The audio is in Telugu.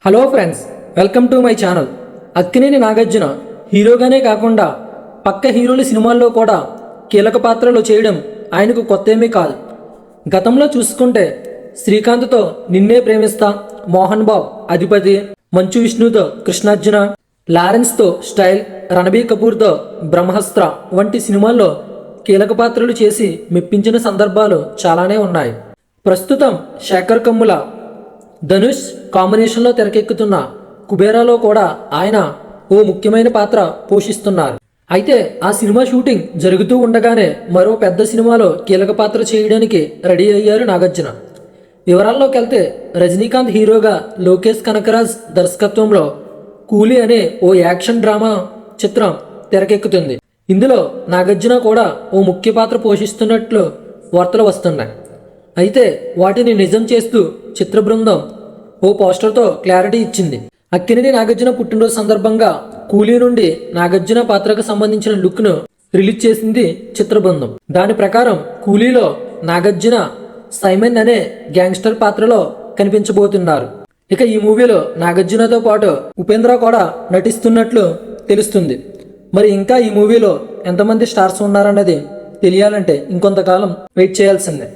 Hello friends, welcome to my channel. Akkineni Nagarjuna హీరోగానే కాకుండా పక్క హీరోల సినిమాల్లో కూడా కీలక పాత్రలు చేయడం ఆయనకు కొత్తేమీ కాదు. గతంలో చూసుకుంటే శ్రీకాంత్తో నిన్నే ప్రేమిస్తా, మోహన్ బాబు అధిపతి, మంచు విష్ణుతో కృష్ణార్జున, లారెన్స్తో స్టైల్, రణబీర్ కపూర్తో బ్రహ్మాస్త్ర వంటి సినిమాల్లో కీలక పాత్రలు చేసి మెప్పించిన సందర్భాలు చాలానే ఉన్నాయి. ప్రస్తుతం శేఖర్ కమ్ముల ధనుష్ కాంబినేషన్లో తెరకెక్కుతున్న కుబేరాలో కూడా ఆయన ఓ ముఖ్యమైన పాత్ర పోషిస్తున్నారు. అయితే ఆ సినిమా షూటింగ్ జరుగుతూ ఉండగానే మరో పెద్ద సినిమాలో కీలక పాత్ర చేయడానికి రెడీ అయ్యారు నాగార్జున. వివరాల్లోకి వెళ్తే రజనీకాంత్ హీరోగా లోకేష్ కనకరాజ్ దర్శకత్వంలో కూలీ అనే ఓ యాక్షన్ డ్రామా చిత్రం తెరకెక్కుతుంది. ఇందులో నాగార్జున కూడా ఓ ముఖ్య పాత్ర పోషిస్తున్నట్లు వార్తలు వస్తున్నాయి. అయితే వాటిని నిజం చేస్తూ చిత్ర బృందం ఓ పోస్టర్తో క్లారిటీ ఇచ్చింది. అక్కినేని నాగార్జున పుట్టినరోజు సందర్భంగా కూలీ నుండి నాగార్జున పాత్రకు సంబంధించిన లుక్ను రిలీజ్ చేసింది చిత్ర బృందం. దాని ప్రకారం కూలీలో నాగార్జున సైమన్ అనే గ్యాంగ్స్టర్ పాత్రలో కనిపించబోతున్నారు. ఇక ఈ మూవీలో నాగార్జునతో పాటు ఉపేంద్ర కూడా నటిస్తున్నట్లు తెలుస్తుంది. మరి ఇంకా ఈ మూవీలో ఎంతమంది స్టార్స్ ఉన్నారన్నది తెలియాలంటే ఇంకొంతకాలం వెయిట్ చేయాల్సిందే.